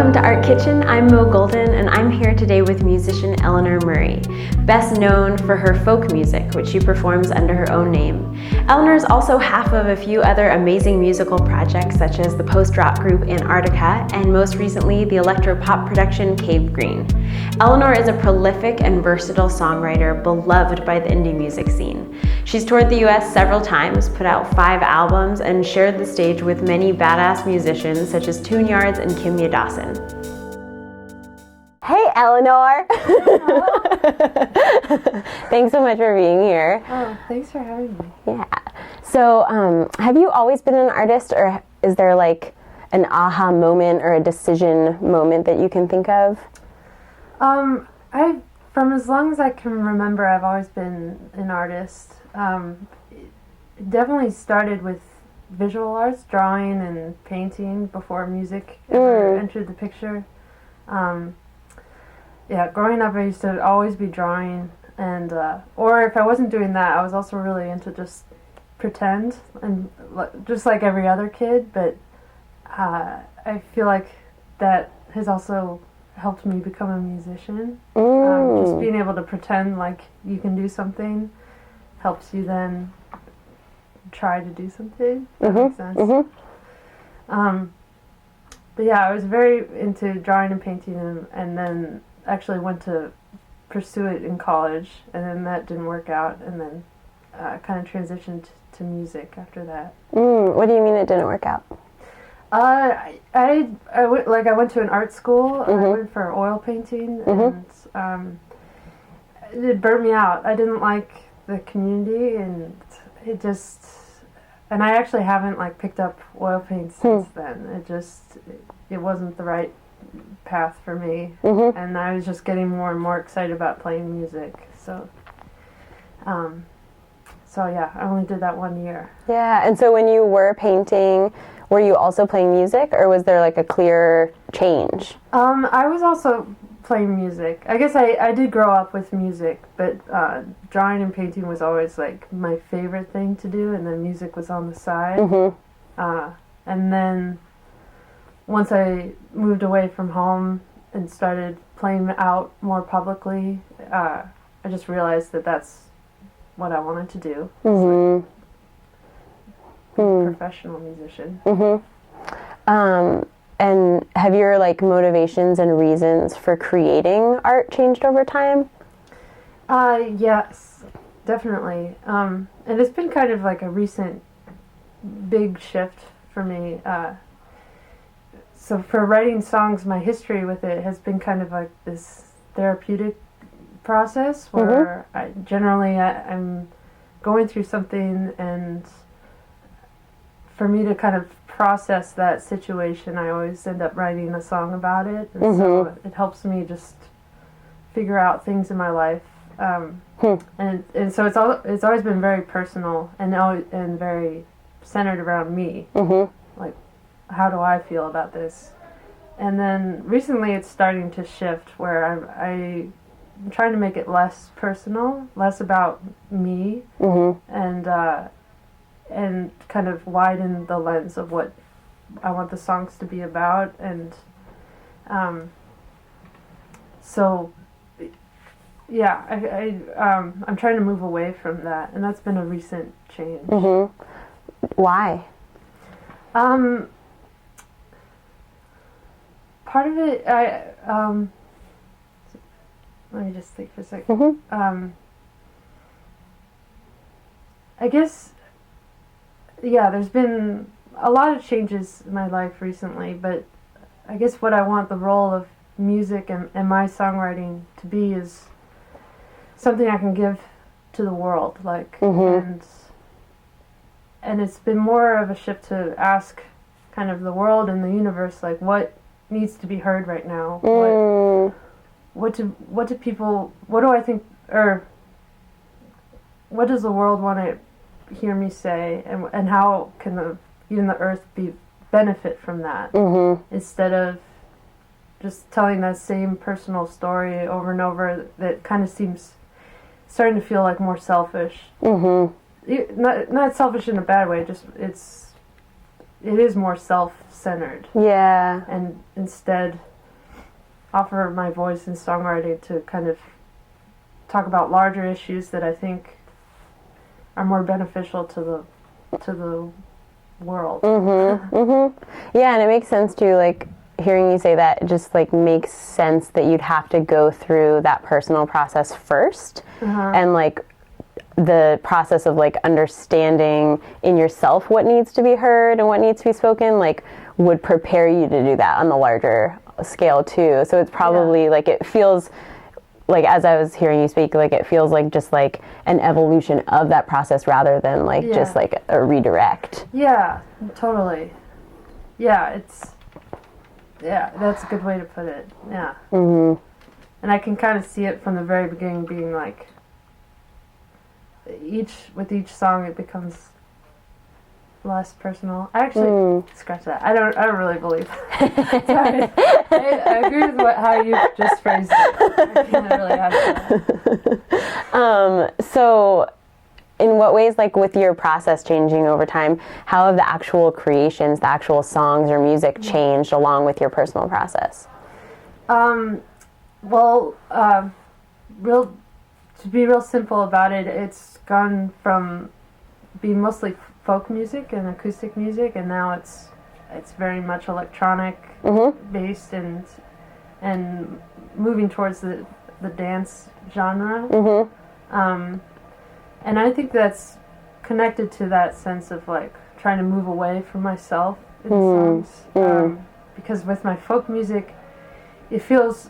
Welcome to Art Kitchen. I'm Mo Golden, and I'm here today with musician Eleanor Murray, best known for her folk music, which she performs under her own name. Eleanor is also half of a few other amazing musical projects, such as the post-rock group Antarctica, and most recently, the electro-pop production Cave Green. Eleanor is a prolific and versatile songwriter, beloved by the indie music scene. She's toured the US several times, put out 5 albums, and shared the stage with many badass musicians such as Tune Yards and Kimya Dawson. Hey, Eleanor! Thanks so much for being here. Oh, thanks for having me. Yeah. So, have you always been an artist, or is there like an aha moment or a decision moment that you can think of? From as long as I can remember, I've always been an artist. It definitely started with visual arts, drawing and painting before music ever entered the picture. Growing up I used to always be drawing, and or if I wasn't doing that, I was also really into just pretend, and just like every other kid, but I feel like that has also helped me become a musician. Just being able to pretend like you can do something helps you then try to do something. That makes sense. But yeah, I was very into drawing and painting, and then actually went to pursue it in college, and then that didn't work out, and then kind of transitioned to music after that. What do you mean it didn't work out? I went to an art school. I went for oil painting, and it burnt me out. I didn't like the community, and and I actually haven't picked up oil paint since then. It wasn't the right path for me, and I was just getting more and more excited about playing music. So yeah, I only did that 1 year. Yeah, and so when you were painting, were you also playing music, or was there a clear change? I was also playing music. I guess I did grow up with music, but drawing and painting was always my favorite thing to do, and then music was on the side. And then once I moved away from home and started playing out more publicly, I just realized that that's what I wanted to do. Professional musician. And have your motivations and reasons for creating art changed over time? Yes, definitely. And it's been kind of a recent big shift for me. So for writing songs, my history with it has been kind of this therapeutic process where I'm going through something, and for me to kind of process that situation, I always end up writing a song about it, and so it helps me just figure out things in my life, and so it's always been very personal and very centered around me, how do I feel about this? And then recently it's starting to shift where I'm trying to make it less personal, less about me, and kind of widen the lens of what I want the songs to be about, and so yeah, I'm trying to move away from that, and that's been a recent change. Why? Part of it, let me just think for a second. I guess, yeah, there's been a lot of changes in my life recently, but I guess what I want the role of music and my songwriting to be is something I can give to the world, and it's been more of a shift to ask kind of the world and the universe, what needs to be heard right now? What do people, what do I think, or what does the world want to hear me say, and how can even the earth benefit from that, instead of just telling that same personal story over and over that kind of seems starting to feel more selfish. Not selfish in a bad way, just it is more self-centered. Yeah. And instead offer my voice in songwriting to kind of talk about larger issues that I think are more beneficial to the world. Yeah, and it makes sense too, like, hearing you say that, it just like makes sense that you'd have to go through that personal process first, and like the process of like understanding in yourself what needs to be heard and what needs to be spoken, like, would prepare you to do that on the larger scale too. So it's probably like, it feels like, as I was hearing you speak, like it feels like just like an evolution of that process rather than like just like a redirect. Yeah, totally. Yeah, that's a good way to put it. Yeah. And I can kind of see it from the very beginning being like, with each song it becomes less personal. I actually scratch that. I don't really believe that. Sorry. I agree with how you just phrased it. I can't really add to that. So in what ways, like with your process changing over time, how have the actual creations, the actual songs or music changed along with your personal process? To be real simple about it, it's gone from being mostly folk music and acoustic music, and now it's very much electronic based and moving towards the dance genre. And I think that's connected to that sense of like trying to move away from myself in songs. Because with my folk music,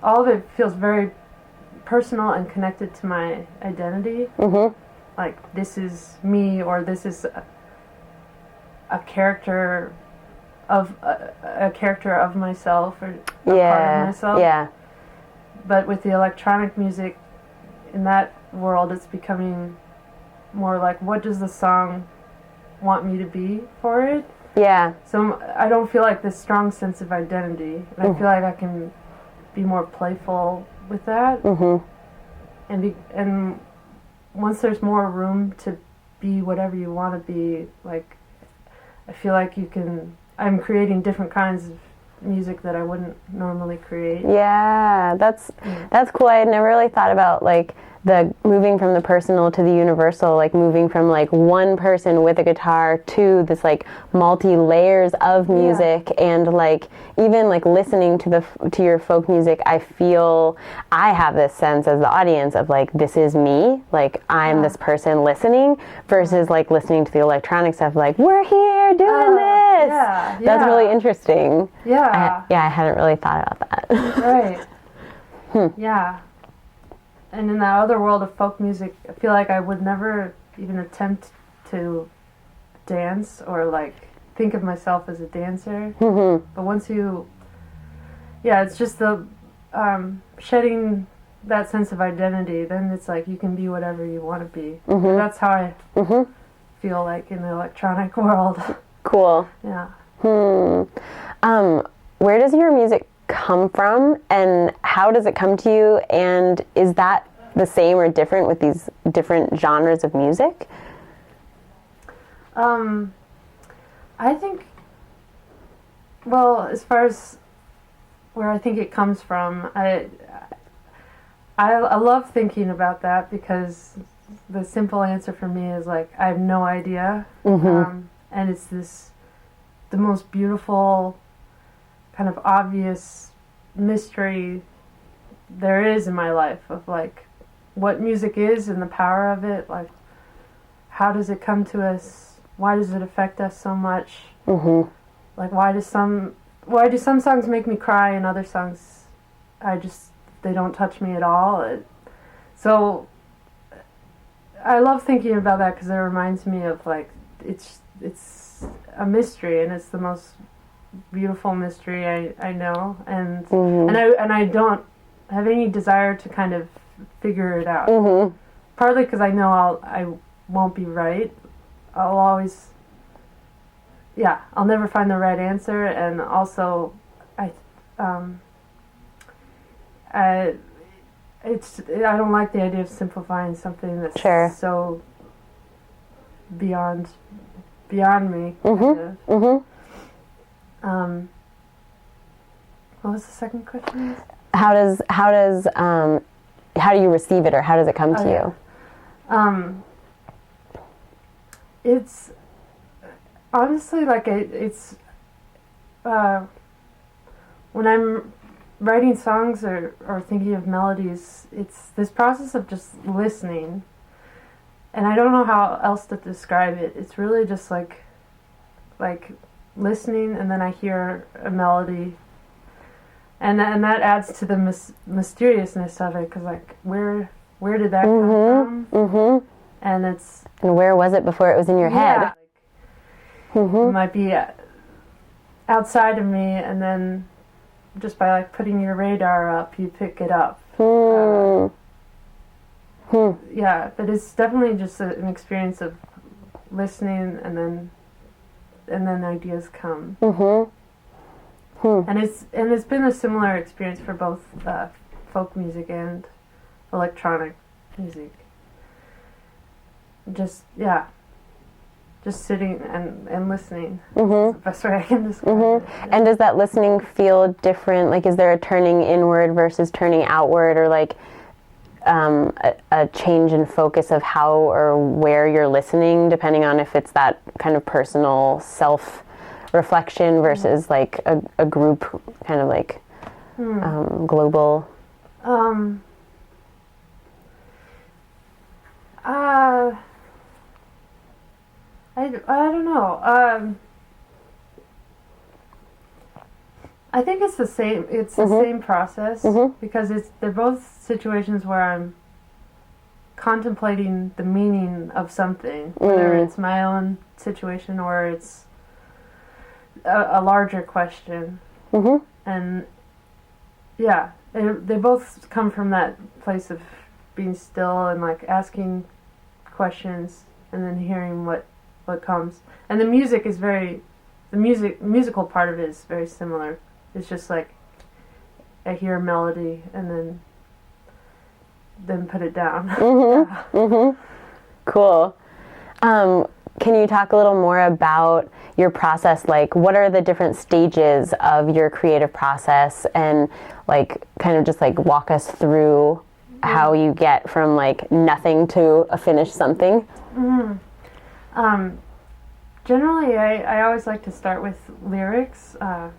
all of it feels very personal and connected to my identity. Like, this is me, or this is a character of myself, or a part of myself. Yeah. But with the electronic music, in that world, it's becoming more like, what does the song want me to be for it? Yeah. So I don't feel like this strong sense of identity, and I feel like I can be more playful with that. And once there's more room to be whatever you want to be, like, I feel like I'm creating different kinds of music that I wouldn't normally create. Yeah, that's cool. I had never really thought about like the moving from the personal to the universal, like moving from like one person with a guitar to this like multi-layers of music. And like even like listening to your folk music, I feel I have this sense as the audience of like, this is me, like I'm this person listening, versus like listening to the electronic stuff, like we're here doing this. That's really interesting. I hadn't really thought about that. Right. Yeah. And in that other world of folk music, I feel like I would never even attempt to dance or like think of myself as a dancer. But once it's just the shedding that sense of identity, then it's like you can be whatever you want to be. That's how I feel like in the electronic world. Cool. Yeah. Where does your music come from, and how does it come to you, and is that the same or different with these different genres of music? I think, well, as far as where I think it comes from, I love thinking about that, because the simple answer for me is like, I have no idea. And it's the most beautiful, kind of obvious mystery there is in my life of like what music is and the power of it. Like, how does it come to us? Why does it affect us so much? Like, why do some songs make me cry and other songs they don't touch me at all? So I love thinking about that, because it reminds me of like it's a mystery, and it's the most beautiful mystery I know, and I don't have any desire to kind of figure it out. Partly because I know I won't be right. I'll never find the right answer, and also I don't like the idea of simplifying something that's so beyond me. Kind of. What was the second question? how do you receive it, or how does it come to you? It's honestly like when I'm writing songs or thinking of melodies, it's this process of just listening. And I don't know how else to describe it. It's really just like listening, and then I hear a melody, and that adds to the mysteriousness of it, because like where did that come from? Mm-hmm. And where was it before it was in your head? It might be outside of me, and then just by like putting your radar up, you pick it up. Yeah, but it's definitely just an experience of listening, and then ideas come. And it's been a similar experience for both folk music and electronic music. Just sitting and listening. That's the best way I can describe it. Yeah. And does that listening feel different? Like, is there a turning inward versus turning outward, or like a change in focus of how or where you're listening, depending on if it's that kind of personal self-reflection versus like a group kind of like global? I don't know. I think it's the same. It's the same process, because they're both situations where I'm contemplating the meaning of something, whether it's my own situation or it's a larger question. And yeah, they both come from that place of being still and like asking questions, and then hearing what comes. And the music is musical part of it is very similar. It's just like I hear a melody and then put it down. Cool. Can you talk a little more about your process? Like, what are the different stages of your creative process, and like kind of just like walk us through how you get from like nothing to a finished something? Generally, I always like to start with lyrics, though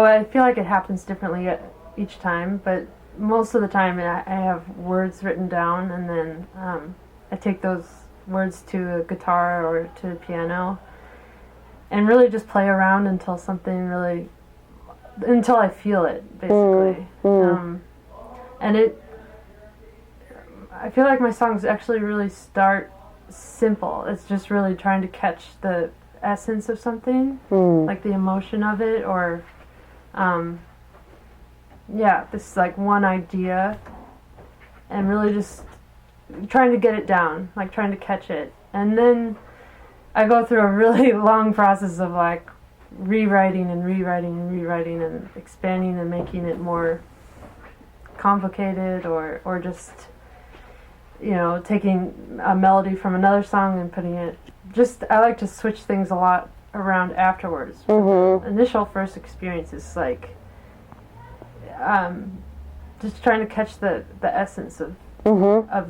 I feel like it happens differently each time, but most of the time I have words written down, and then I take those words to a guitar or to a piano and really just play around until I feel it, basically. And I feel like my songs actually really start simple. It's just really trying to catch the essence of something, like the emotion of it, or this like one idea, and really just trying to get it down, like trying to catch it. And then I go through a really long process of like rewriting and expanding and making it more complicated, or just taking a melody from another song and putting it. I like to switch things a lot around afterwards. The initial first experience is like just trying to catch the essence of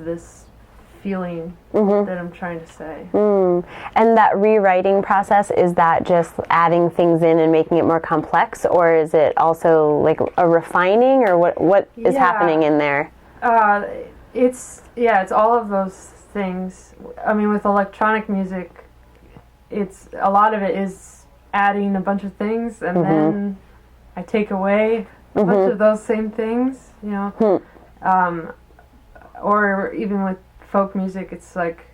this feeling that I'm trying to say. And that rewriting process, is that just adding things in and making it more complex, or is it also like a refining, or what is happening in there? It's all of those things. I mean, with electronic music, it's a lot of it is adding a bunch of things, and then I take away a bunch of those same things, or even with folk music, it's like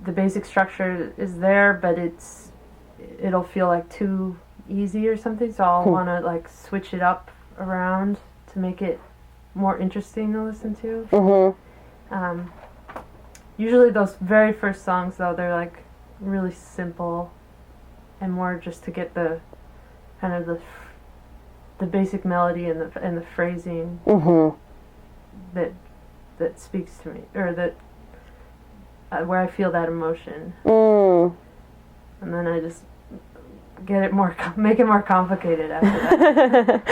the basic structure is there, but it'll feel like too easy or something, so I'll want to like switch it up around to make it more interesting to listen to. Usually those very first songs, though, they're like really simple and more just to get the kind of the basic melody and the phrasing that speaks to me, or that where I feel that emotion. And then I just make it more complicated after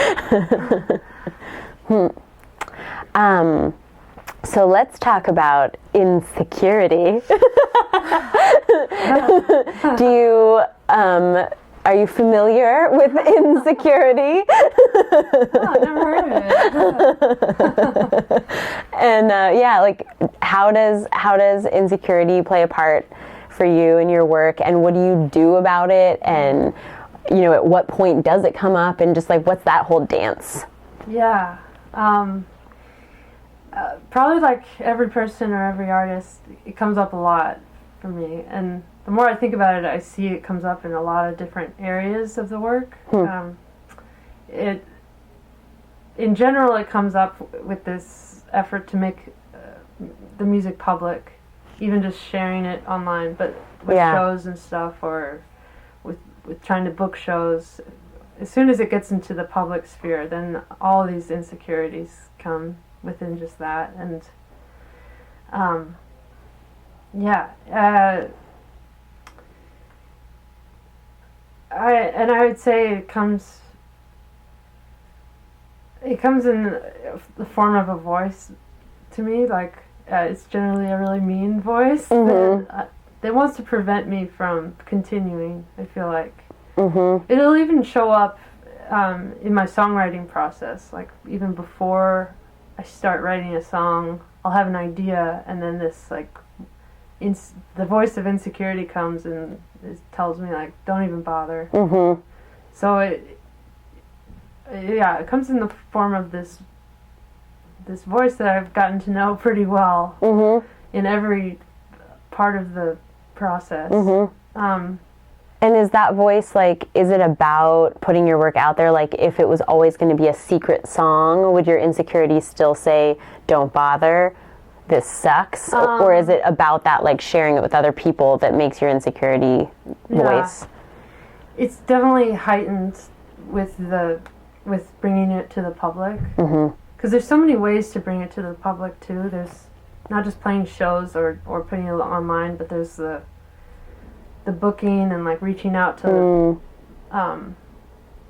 that. So let's talk about insecurity. Do you are you familiar with insecurity? Oh, I've never heard of it. And like how does insecurity play a part for you in your work, and what do you do about it, and at what point does it come up, and just like what's that whole dance? Yeah. Probably like every person or every artist, it comes up a lot for me. And the more I think about it, I see it comes up in a lot of different areas of the work. In general, it comes up with this effort to make the music public, even just sharing it online, but with shows and stuff, or with trying to book shows. As soon as it gets into the public sphere, then all these insecurities come within just that. And I would say it comes in the form of a voice to me. Like it's generally a really mean voice that wants to prevent me from continuing. I feel like it'll even show up in my songwriting process. Like even before I start writing a song, I'll have an idea, and then this like the voice of insecurity comes and it tells me like, don't even bother. So it comes in the form of this voice that I've gotten to know pretty well in every part of the process. And is that voice, like, is it about putting your work out there? Like, if it was always going to be a secret song, would your insecurity still say, don't bother, this sucks? Or is it about that, like, sharing it with other people that makes your insecurity voice? It's definitely heightened with bringing it to the public. Because there's so many ways to bring it to the public, too. There's not just playing shows or putting it online, but there's the booking and like reaching out to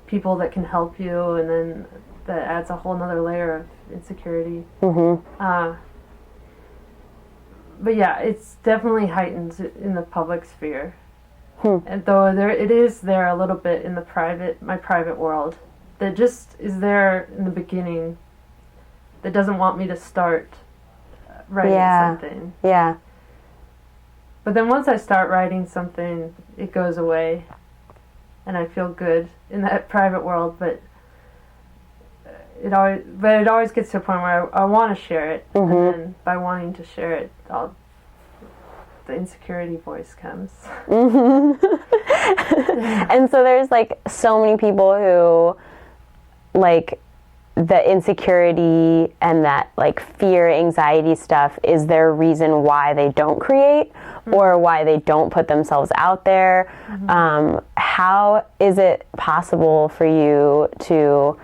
people that can help you, and then that adds a whole nother layer of insecurity. But yeah, it's definitely heightened in the public sphere. And though it is there a little bit in my private world, that just is there in the beginning, that doesn't want me to start writing something. Yeah. But then once I start writing something, it goes away, and I feel good in that private world. But it always gets to a point where I want to share it, and then by wanting to share it, the insecurity voice comes. And so there's like so many people who like the insecurity and that like fear, anxiety stuff is their reason why they don't create or why they don't put themselves out there. How is it possible for you to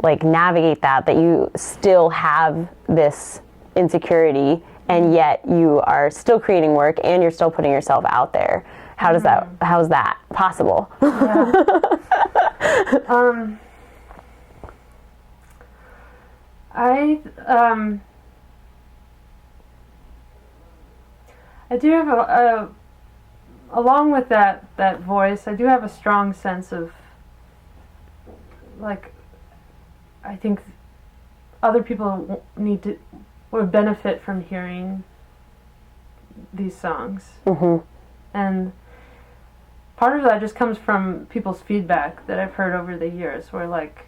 like navigate that you still have this insecurity and yet you are still creating work and you're still putting yourself out there? How is that possible? I do have along with that voice, I do have a strong sense of, like, I think other people would benefit from hearing these songs. And part of that just comes from people's feedback that I've heard over the years, where like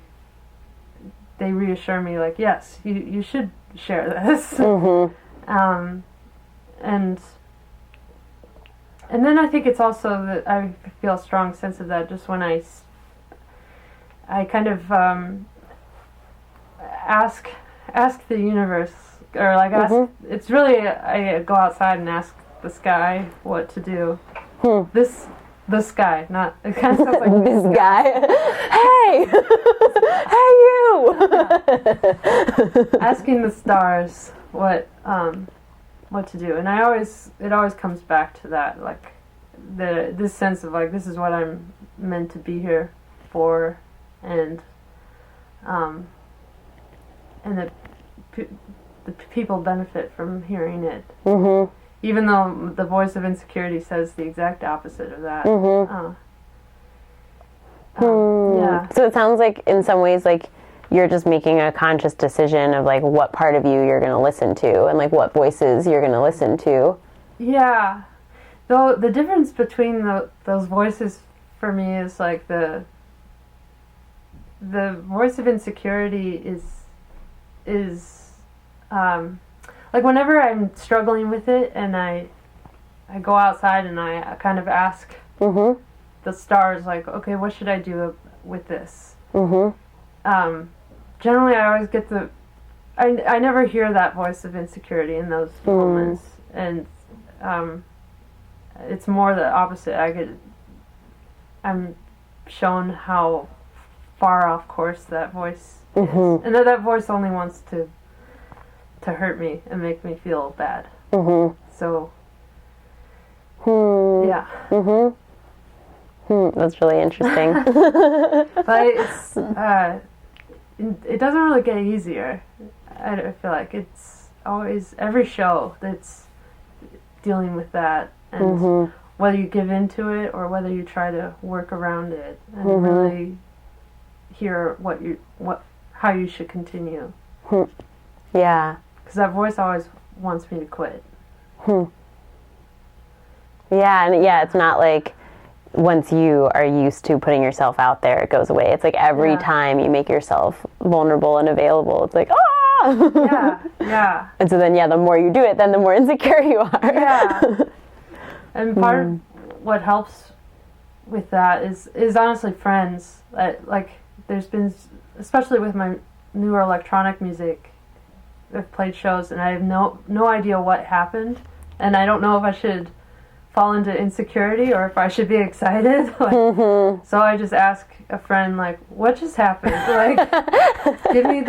they reassure me like, yes, you should share this. And then I think it's also that I feel a strong sense of that just when I kind of ask the universe, or like ask, it's really, I go outside and ask the sky what to do. The sky, not, it kind of sounds like this guy. Hey! Hey, you! Asking the stars what to do, and it always comes back to that, like this sense of like, this is what I'm meant to be here for, and that the people benefit from hearing it. Mm-hmm. Even though the voice of insecurity says the exact opposite of that. Mm-hmm. Yeah. So it sounds like in some ways like you're just making a conscious decision of like what part of you you're going to listen to and like what voices you're going to listen to. Yeah. Though the difference between those voices for me is like the voice of insecurity is like whenever I'm struggling with it and I go outside and I kind of ask Mm-hmm. the stars like, okay, what should I do with this? Mm-hmm. Generally I always get I never hear that voice of insecurity in those moments, and it's more the opposite. I'm shown how far off course that voice is, and that voice only wants to hurt me and make me feel bad. So yeah. That's really interesting. But it's it doesn't really get easier. I feel like it's always every show that's dealing with that, and whether you give into it or whether you try to work around it and really hear how you should continue. Yeah. Because that voice always wants me to quit. Yeah, and it's not like once you are used to putting yourself out there, it goes away. It's like every time you make yourself vulnerable and available, it's like, ah! Yeah. And so then, the more you do it, then the more insecure you are. Yeah. And part of what helps with that is honestly friends. Like, there's been, especially with my newer electronic music, I've played shows and I have no idea what happened, and I don't know if I should fall into insecurity or if I should be excited. So I just ask a friend, like, what just happened? Like, give me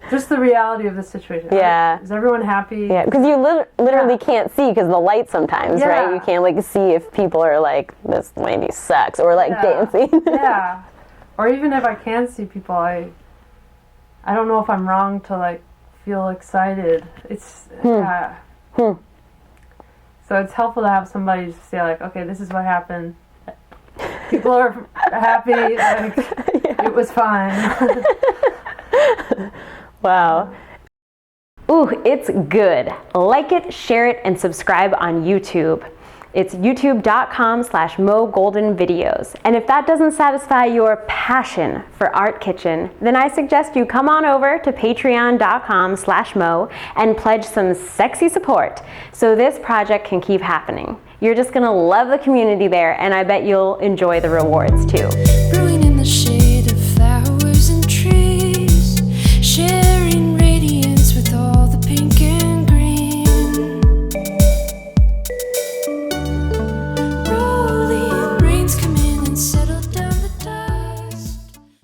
just the reality of the situation. Yeah. Is everyone happy? Yeah, because you literally can't see because the light sometimes, right? You can't like see if people are like, this lady sucks, or like dancing. Yeah. Or even if I can see people, I don't know if I'm wrong to like feel excited. It's So it's helpful to have somebody to say like, okay, this is what happened. People are happy. Like, it was fine. Wow. Ooh, it's good. Like it, share it, and subscribe on YouTube. It's youtube.com/MoGoldenVideos. And if that doesn't satisfy your passion for Art Kitchen, then I suggest you come on over to patreon.com/Mo and pledge some sexy support so this project can keep happening. You're just gonna love the community there, and I bet you'll enjoy the rewards too.